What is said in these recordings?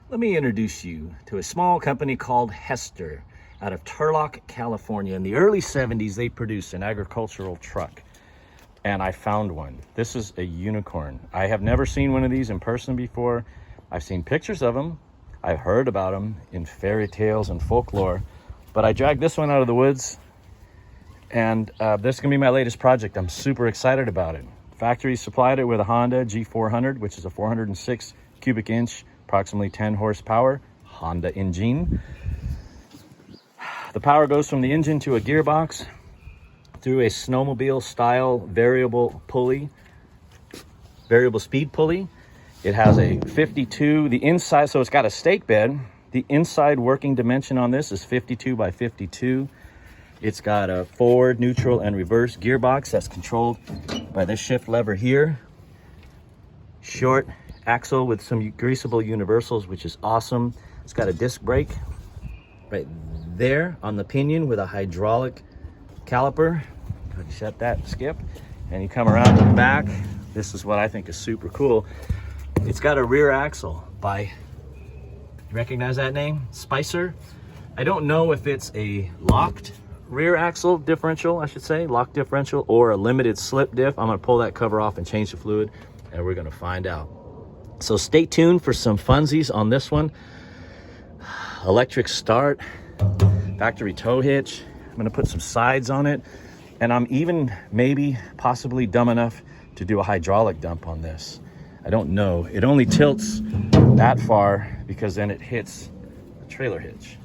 Let me introduce you to a small company called Hester out of Turlock, California. In the early 70s, they produced an agricultural truck, and I found one. This is a unicorn. I have never seen one of these in person before. I've seen pictures of them. I've heard about them in fairy tales and folklore, but I dragged this one out of the woods, and this is gonna be my latest project. I'm super excited about it. Factory supplied it with a Honda G400, which is a 406 cubic inch, approximately 10 horsepower Honda engine. The power goes from the engine to a gearbox through a snowmobile style variable speed pulley. It has a 52, the inside, so it's got a stake bed. The inside working dimension on this is 52 by 52. It's got a forward, neutral, and reverse gearbox that's controlled by this shift lever here. Short axle with some greasable universals, which is awesome. It's got a disc brake right there on the pinion with a hydraulic caliper. Shut that, skip, and you come around to the back. This is what I think is super cool. It's got a rear axle by, you recognize that name? Spicer. I don't know if it's a locked rear axle differential, I should say, lock differential, or a limited slip diff. I'm gonna pull that cover off and change the fluid, and we're gonna find out. So stay tuned for some funsies on this one. Electric start, factory tow hitch. I'm gonna put some sides on it, and I'm even maybe possibly dumb enough to do a hydraulic dump on this. I don't know. It only tilts that far because then it hits the trailer hitch.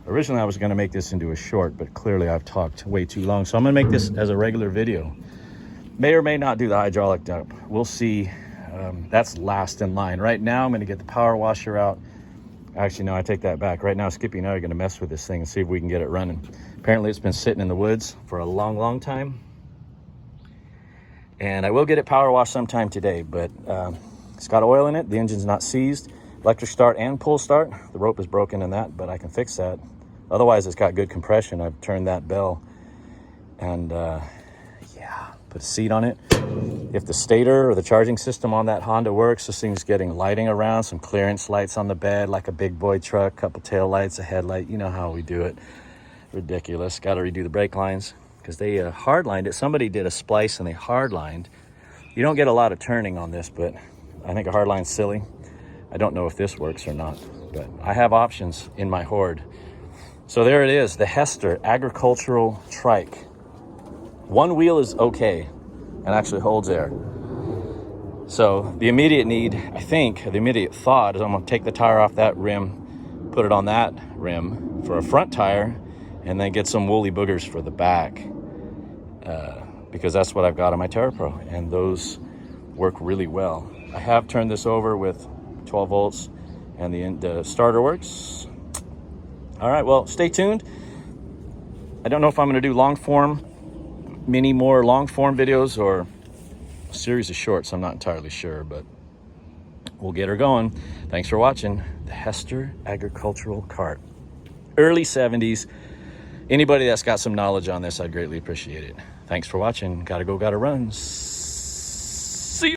Originally, I was gonna make this into a short, but clearly I've talked way too long. So I'm gonna make this as a regular video. May or may not do the hydraulic dump. We'll see. That's last in line. Right now, I'm gonna get the power washer out. Actually, no, I take that back. Right now, Skippy and I are gonna mess with this thing and see if we can get it running. Apparently, it's been sitting in the woods for a long, long time. And I will get it power washed sometime today, but it's got oil in it. The engine's not seized. Electric start and pull start. The rope is broken in that, but I can fix that. Otherwise, it's got good compression. I've turned that bell and yeah, put a seat on it. If the stator or the charging system on that Honda works, this thing's getting lighting around, some clearance lights on the bed like a big boy truck, couple tail lights, a headlight. You know how we do it. Ridiculous. Got to redo the brake lines because they hardlined it. Somebody did a splice and they hardlined. You don't get a lot of turning on this, but I think a hardline's silly. I don't know if this works or not, but I have options in my hoard. So there it is, the Hester agricultural trike. One wheel is okay and actually holds air. So the immediate need, I think, the immediate thought is I'm gonna take the tire off that rim, put it on that rim for a front tire, and then get some woolly boogers for the back, because that's what I've got on my TerraPro, and those work really well. I have turned this over with 12 volts and the starter works. All right, well, stay tuned. I don't know if I'm gonna do long form, more long form videos or a series of shorts. I'm not entirely sure, but we'll get her going. Thanks for watching the Hester agricultural cart. Early 70s. Anybody that's got some knowledge on this, I'd greatly appreciate it. Thanks for watching. Gotta go, gotta run.